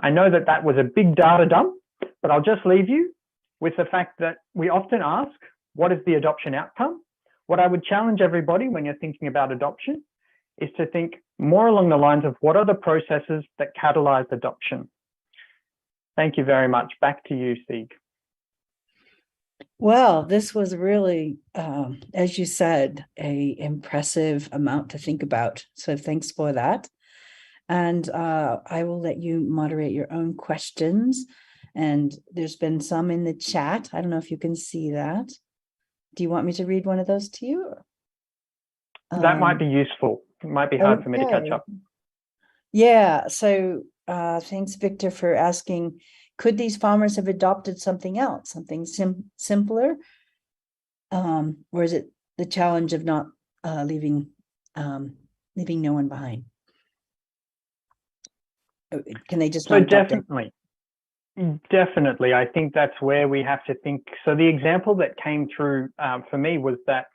I know that that was a big data dump, but I'll just leave you with the fact that we often ask, what is the adoption outcome? What I would challenge everybody when you're thinking about adoption is to think more along the lines of what are the processes that catalyze adoption? Thank you very much. Back to you, Sieg. Well, this was really, as you said, an impressive amount to think about. So thanks for that. And I will let you moderate your own questions. And there's been some in the chat. I don't know if you can see that. Do you want me to read one of those to you? That might be useful. It might be hard for me to catch up. Yeah. So thanks, Victor, for asking, could these farmers have adopted something else, something simpler? Or is it the challenge of not leaving no one behind? Can they just? So definitely, I think that's where we have to think. So the example that came through for me was that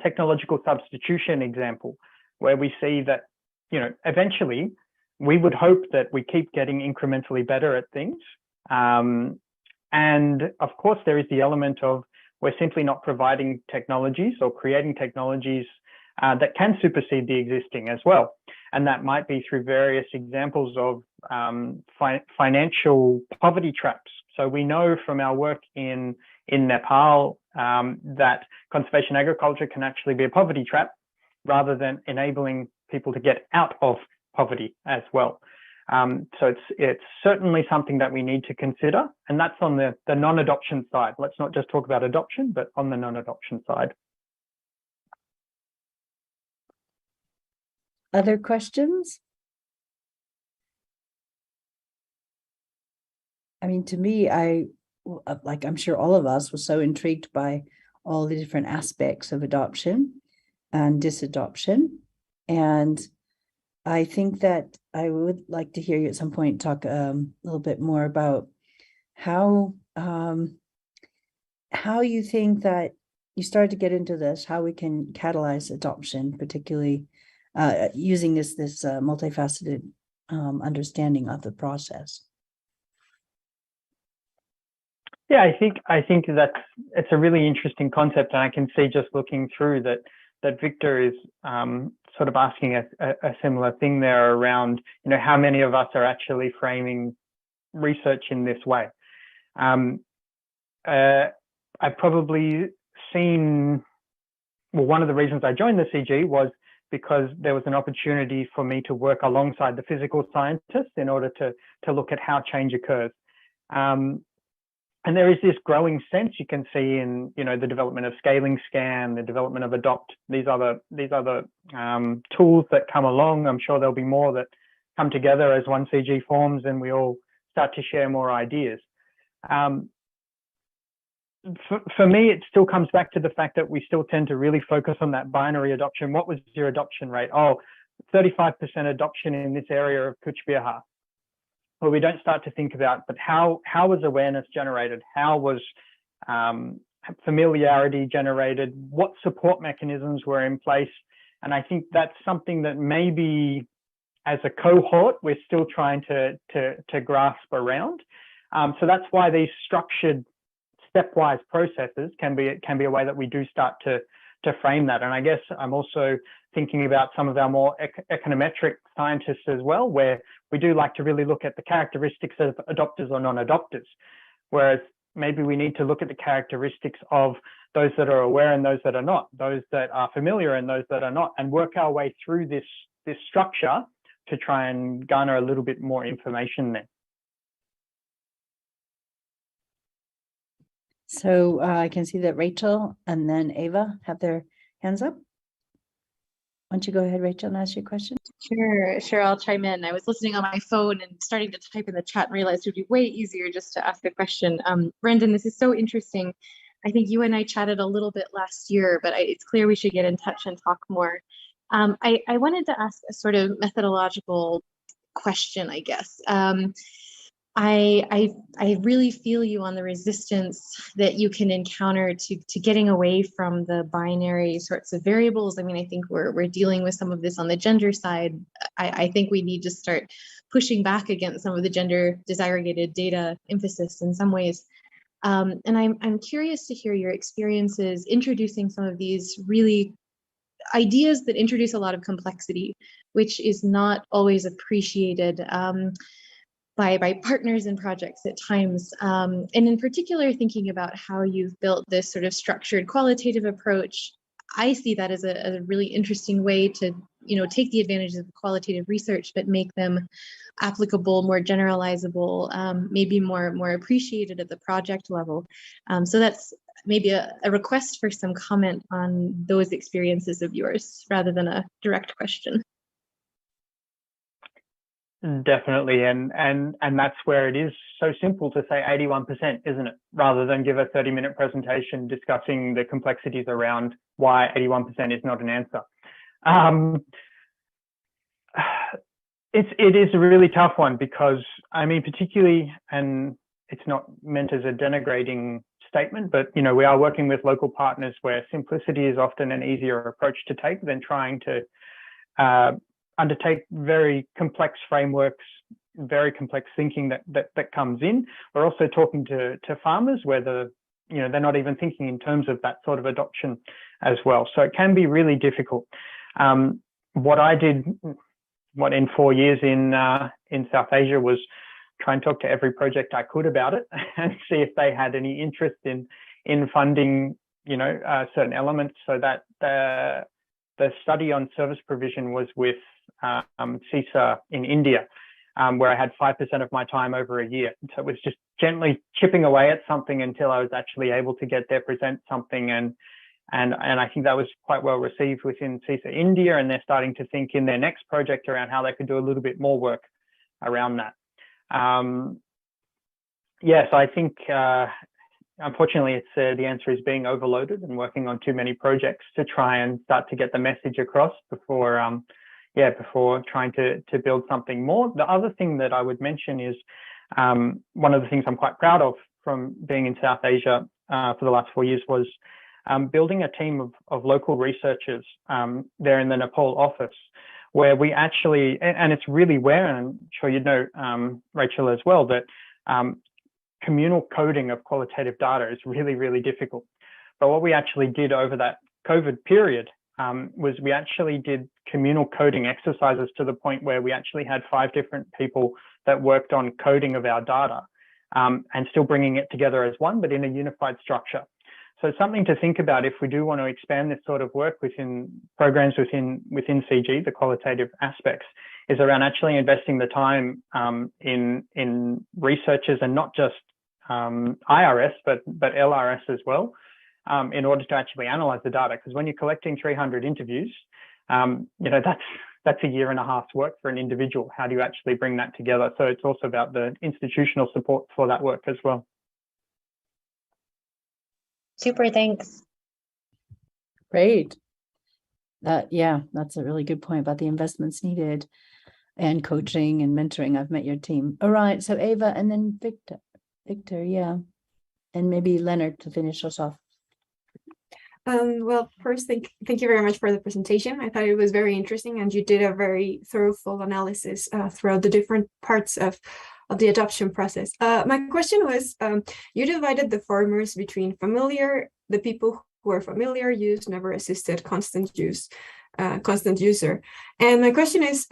technological substitution example, where we see that, you know, eventually we would hope that we keep getting incrementally better at things. And of course, there is the element of we're simply not providing technologies or creating technologies that can supersede the existing as well. And that might be through various examples of financial poverty traps. So we know from our work in Nepal that conservation agriculture can actually be a poverty trap rather than enabling people to get out of poverty as well. So it's certainly something that we need to consider, and that's on the non-adoption side. Let's not just talk about adoption, but on the non-adoption side. Other questions? I mean, to me, like I'm sure all of us was so intrigued by all the different aspects of adoption and disadoption. And I think that I would like to hear you at some point talk a little bit more about how you think that you started to get into this, how we can catalyze adoption, particularly using this multifaceted understanding of the process. Yeah, I think it's a really interesting concept, and I can see just looking through that Victor is sort of asking a similar thing there around, how many of us are actually framing research in this way. I've probably seen, well, one of the reasons I joined the CG was because there was an opportunity for me to work alongside the physical scientists in order to look at how change occurs. And there is this growing sense you can see in, the development of scaling scan, the development of adopt, these other tools that come along. I'm sure there'll be more that come together as one CG forms and we all start to share more ideas. For me, it still comes back to the fact that we still tend to really focus on that binary adoption. What was your adoption rate? Oh, 35% adoption in this area of Kuch Bihar. Well, we don't start to think about, but how was awareness generated? How was familiarity generated? What support mechanisms were in place? And I think that's something that maybe as a cohort, we're still trying to grasp around. So that's why these structured stepwise processes can be a way that we do start to frame that. And I guess I'm also thinking about some of our more econometric scientists as well, where we do like to really look at the characteristics of adopters or non-adopters, whereas maybe we need to look at the characteristics of those that are aware and those that are not, those that are familiar and those that are not, and work our way through this structure to try and garner a little bit more information there. So I can see that Rachel and then Ava have their hands up. Why don't you go ahead, Rachel, and ask your question? Sure, I'll chime in. I was listening on my phone and starting to type in the chat and realized it would be way easier just to ask a question. Brendan, this is so interesting. I think you and I chatted a little bit last year, but it's clear we should get in touch and talk more. I wanted to ask a sort of methodological question, I guess. I really feel you on the resistance that you can encounter to getting away from the binary sorts of variables. I mean, I think we're dealing with some of this on the gender side. I think we need to start pushing back against some of the gender disaggregated data emphasis in some ways. And I'm curious to hear your experiences introducing some of these really ideas that introduce a lot of complexity, which is not always appreciated by partners and projects at times. And in particular, thinking about how you've built this sort of structured qualitative approach, I see that as a really interesting way to, take the advantages of qualitative research, but make them applicable, more generalizable, maybe more appreciated at the project level. So that's maybe a request for some comment on those experiences of yours, rather than a direct question. Definitely, and that's where it is so simple to say 81%, isn't it? Rather than give a 30-minute presentation discussing the complexities around why 81% is not an answer. It is a really tough one because, I mean, particularly, and it's not meant as a denigrating statement, but we are working with local partners where simplicity is often an easier approach to take than trying to undertake very complex frameworks, very complex thinking that comes in. We're also talking to farmers where they're not even thinking in terms of that sort of adoption as well. So it can be really difficult. What I did, in 4 years in South Asia, was try and talk to every project I could about it and see if they had any interest in funding, certain elements. So that the study on service provision was with CSISA in India, where I had 5% of my time over a year. So it was just gently chipping away at something until I was actually able to get there, present something, and And I think that was quite well received within CSISA India, and they're starting to think in their next project around how they could do a little bit more work around that. Yes, I think unfortunately it's the answer is being overloaded and working on too many projects to try and start to get the message across before before trying to build something more. The other thing that I would mention is one of the things I'm quite proud of from being in South Asia for the last 4 years was building a team of local researchers there in the Nepal office, where we actually, and it's really rare, and I'm sure you'd know, Rachel, as well, that communal coding of qualitative data is really, really difficult. But what we actually did over that COVID period was we actually did communal coding exercises to the point where we actually had 5 different people that worked on coding of our data and still bringing it together as one, but in a unified structure. So it's something to think about if we do want to expand this sort of work within programs within CG, the qualitative aspects, is around actually investing the time in researchers, and not just IRS, but LRS as well, in order to actually analyze the data. Because when you're collecting 300 interviews, that's a year and a half's work for an individual. How do you actually bring that together? So it's also about the institutional support for that work as well. Super, thanks. Great. That's a really good point about the investments needed and coaching and mentoring. I've met your team. All right, so Ava and then Victor, yeah. And maybe Leonard to finish us off. Well, first, thank you very much for the presentation. I thought it was very interesting, and you did a very thorough analysis throughout the different parts of the adoption process. My question was, you divided the farmers between familiar, the people who are familiar use, never assisted, constant use, constant user. And my question is,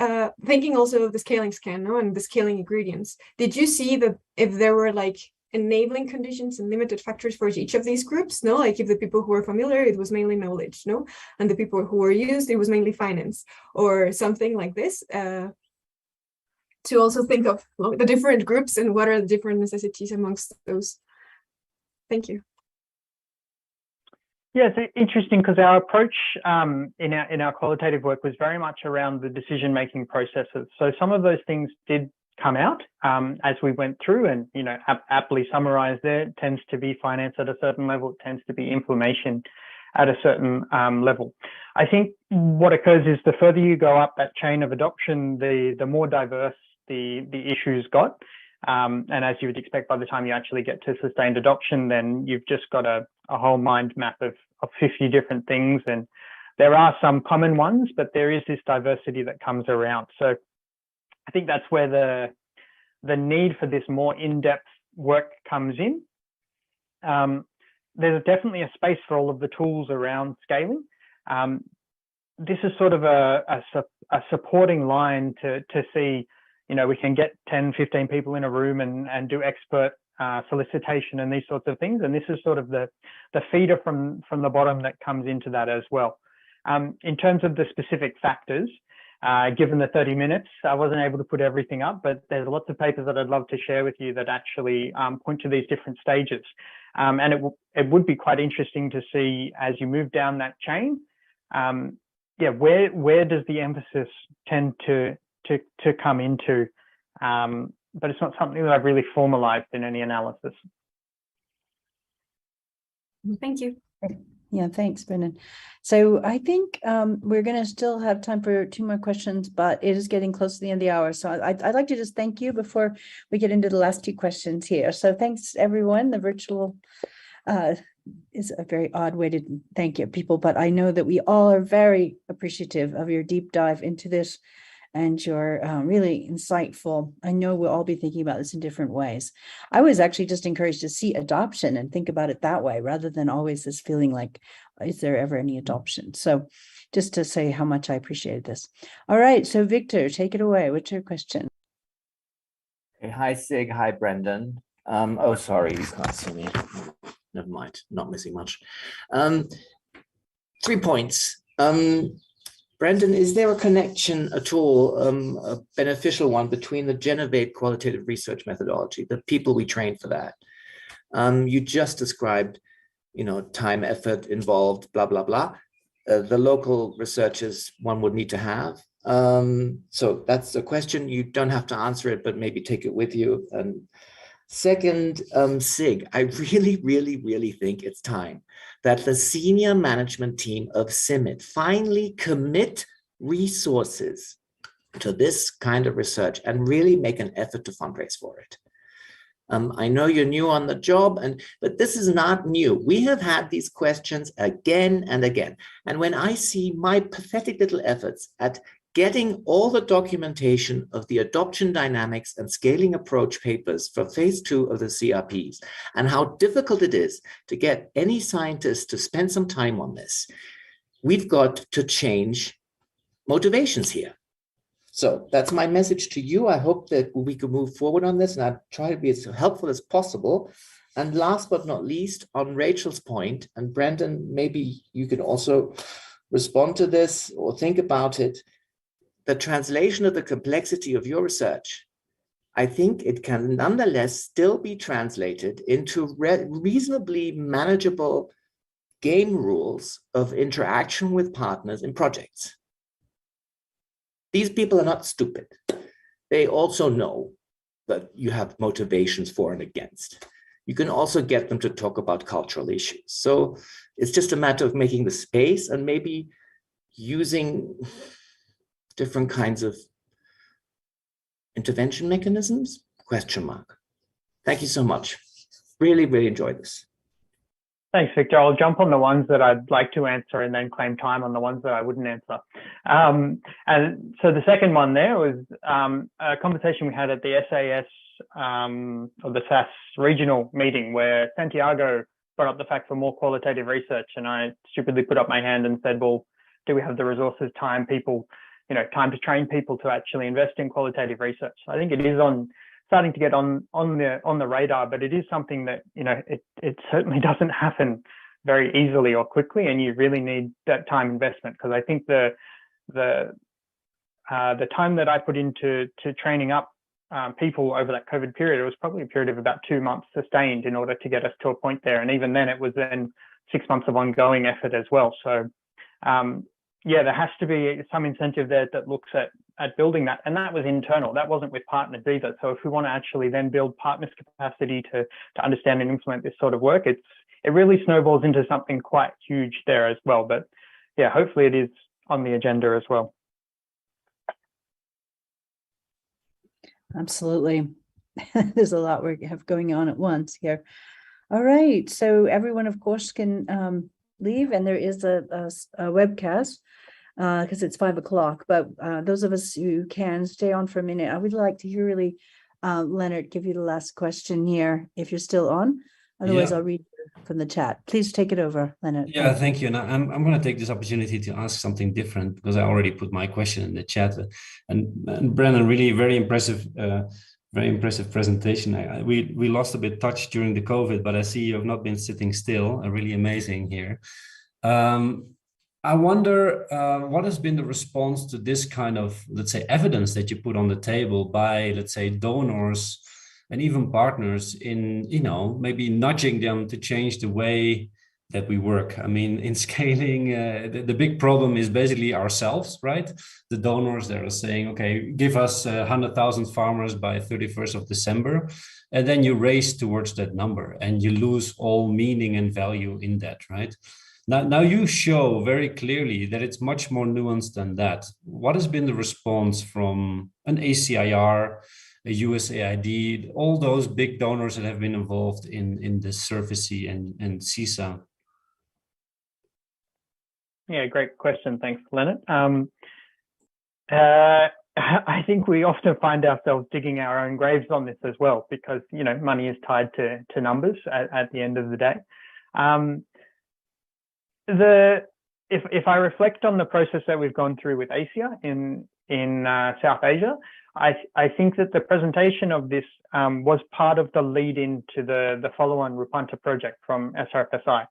thinking also of the scaling scan, and the scaling ingredients, did you see that if there were like enabling conditions and limited factors for each of these groups? No, like if the people who are familiar, it was mainly knowledge, no? And the people who were used, it was mainly finance, or something like this, to also think of the different groups and what are the different necessities amongst those. Thank you. Yeah, it's interesting because our approach in our qualitative work was very much around the decision-making processes. So some of those things did come out as we went through, and aptly summarized there, it tends to be finance at a certain level, it tends to be information at a certain level. I think what occurs is the further you go up that chain of adoption, the more diverse the issues got. And as you would expect, by the time you actually get to sustained adoption, then you've just got a whole mind map of 50 different things. And there are some common ones, but there is this diversity that comes around. So I think that's where the need for this more in-depth work comes in. There's definitely a space for all of the tools around scaling. This is sort of a supporting line to see, we can get 10, 15 people in a room and do expert solicitation and these sorts of things. And this is sort of the feeder from the bottom that comes into that as well. In terms of the specific factors, given the 30 minutes, I wasn't able to put everything up, but there's lots of papers that I'd love to share with you that actually point to these different stages. And it would be quite interesting to see as you move down that chain, where does the emphasis tend to come into? But it's not something that I've really formalized in any analysis. Thank you. Yeah, thanks, Brendan. So I think we're going to still have time for 2 more questions, but it is getting close to the end of the hour. So I'd like to just thank you before we get into the last 2 questions here. So thanks, everyone. The virtual is a very odd way to thank you, people, but I know that we all are very appreciative of your deep dive into this and your really insightful. I know we'll all be thinking about this in different ways. I was actually just encouraged to see adoption and think about it that way, rather than always this feeling like, is there ever any adoption? So just to say how much I appreciated this. All right, so Victor, take it away. What's your question? Hey, hi, Sig. Hi, Brendan. Oh, sorry, you can't see me. Never mind, not missing much. 3 points. Brendan, is there a connection at all, a beneficial one, between the Genovate qualitative research methodology, the people we trained for that? You just described, time, effort involved, blah, blah, blah. The local researchers one would need to have. So that's the question. You don't have to answer it, but maybe take it with you. And second, SIG, I really think it's time that the senior management team of CIMMYT finally commit resources to this kind of research and really make an effort to fundraise for it. I know you're new on the job, but this is not new. We have had these questions again and again. And when I see my pathetic little efforts at getting all the documentation of the adoption dynamics and scaling approach papers for phase 2 of the CRPs, and how difficult it is to get any scientist to spend some time on this, we've got to change motivations here. So that's my message to you. I hope that we can move forward on this, and I'll try to be as helpful as possible. And last but not least, on Rachel's point, and Brandon, maybe you can also respond to this or think about it, the translation of the complexity of your research, I think it can nonetheless still be translated into reasonably manageable game rules of interaction with partners in projects. These people are not stupid. They also know that you have motivations for and against. You can also get them to talk about cultural issues. So it's just a matter of making the space and maybe using different kinds of intervention mechanisms? ? Thank you so much. Really enjoyed this. Thanks, Victor. I'll jump on the ones that I'd like to answer and then claim time on the ones that I wouldn't answer. And so the second one there was a conversation we had at the SAS or the SAS regional meeting, where Santiago brought up the fact for more qualitative research, and I stupidly put up my hand and said, well, do we have the resources, time, people, time to train people to actually invest in qualitative research? So I think it is starting to get on the radar, but it is something that it certainly doesn't happen very easily or quickly, and you really need that time investment. Because I think the time that I put into training up people over that COVID period, it was probably a period of about 2 months sustained in order to get us to a point there, and even then it was then 6 months of ongoing effort as well. So yeah, there has to be some incentive there that looks at building that. And that was internal. That wasn't with partners either. So if we want to actually then build partners' capacity to understand and implement this sort of work, it really snowballs into something quite huge there as well. But yeah, hopefully it is on the agenda as well. Absolutely. There's a lot we have going on at once here. All right. So everyone, of course, can leave, and there is a webcast because it's 5 o'clock, but those of us who can stay on for a minute, I would like to hear really Leonard give you the last question here if you're still on. Otherwise, I'll read from the chat. Please take it over, Leonard. Yeah, thank you. And I'm going to take this opportunity to ask something different, because I already put my question in the chat. And Brandon, really very impressive presentation. We lost a bit touch during the COVID, but I see you have not been sitting still. Really amazing here. I wonder what has been the response to this kind of, let's say, evidence that you put on the table by, let's say, donors and even partners in, maybe nudging them to change the way that we work. I mean, in scaling, the big problem is basically ourselves, right? The donors that are saying, okay, give us 100,000 farmers by 31st of December. And then you race towards that number and you lose all meaning and value in that, right? Now you show very clearly that it's much more nuanced than that. What has been the response from an ACIR, a USAID, all those big donors that have been involved in the SRFSI and CISA? Yeah, great question. Thanks, Leonard. I think we often find ourselves digging our own graves on this as well, because money is tied to numbers at the end of the day. If I reflect on the process that we've gone through with ASIA in South Asia, I think that the presentation of this was part of the lead into the follow-on Rupantar project from SRFSI,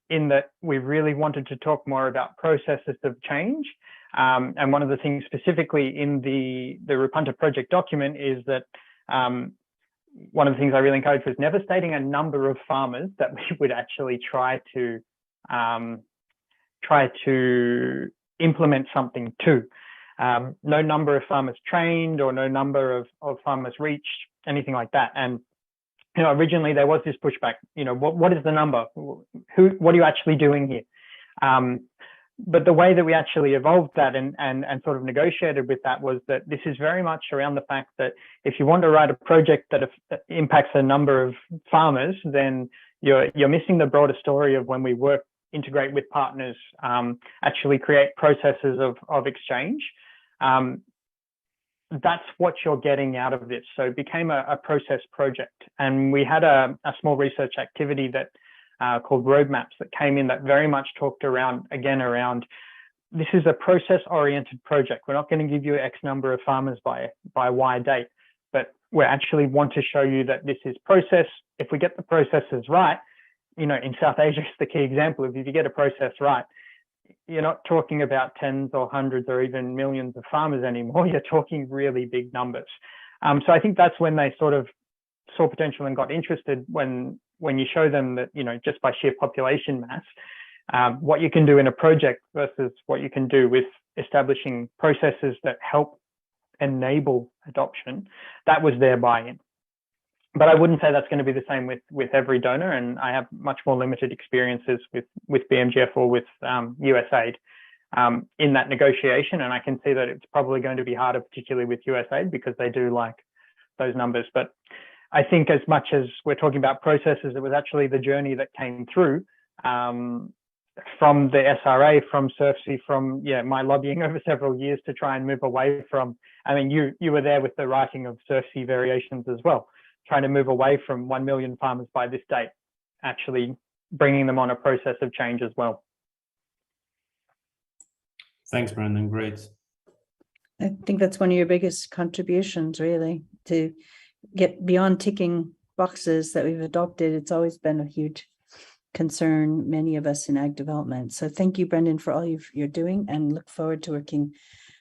in that we really wanted to talk more about processes of change. And one of the things specifically in the Rupantar project document is that one of the things I really encouraged was never stating a number of farmers that we would actually try to implement something to. No number of farmers trained or no number of farmers reached, anything like that. And originally there was this pushback. What is the number? What are you actually doing here? But the way that we actually evolved that and sort of negotiated with that was that this is very much around the fact that if you want to write a project that impacts a number of farmers, then you're missing the broader story of when we integrate with partners, actually create processes of exchange. That's what you're getting out of this. So it became a process project. And we had a small research activity that called roadmaps that came in that very much talked around this is a process-oriented project. We're not going to give you X number of farmers by Y date, but we actually want to show you that this is process. If we get the processes right, in South Asia is the key example. If you get a process right, you're not talking about tens or hundreds or even millions of farmers anymore. You're talking really big numbers. So I think that's when they sort of saw potential and got interested when you show them that, just by sheer population mass, what you can do in a project versus what you can do with establishing processes that help enable adoption, that was their buy-in. But I wouldn't say that's going to be the same with every donor, and I have much more limited experiences with BMGF or with USAID in that negotiation, and I can see that it's probably going to be harder, particularly with USAID, because they do like those numbers. But I think as much as we're talking about processes, it was actually the journey that came through from the SRA, from SRFSI, from my lobbying over several years to try and move away from, you were there with the writing of SRFSI variations as well, trying to move away from 1 million farmers by this date, actually bringing them on a process of change as well. Thanks, Brandon. Great. I think that's one of your biggest contributions, really, to get beyond ticking boxes that we've adopted. It's always been a huge concern, many of us in ag development. So thank you, Brendan, for all you're doing, and look forward to working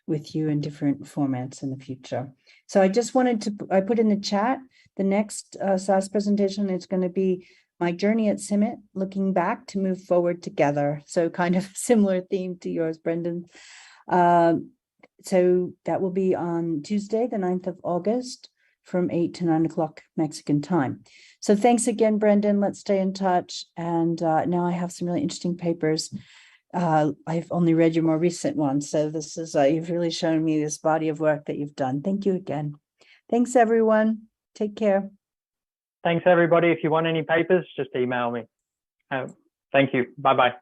with you in different formats in the future. So I just wanted I put in the chat, the next SAS presentation is going to be my journey at CIMMYT, looking back to move forward together. So kind of similar theme to yours, Brendan. So that will be on Tuesday, the 9th of August, from 8 to 9 o'clock Mexican time. So thanks again, Brendan. Let's stay in touch. And now I have some really interesting papers. I've only read your more recent one. So this is, you've really shown me this body of work that you've done. Thank you again. Thanks, everyone. Take care. Thanks, everybody. If you want any papers, just email me. Thank you. Bye-bye.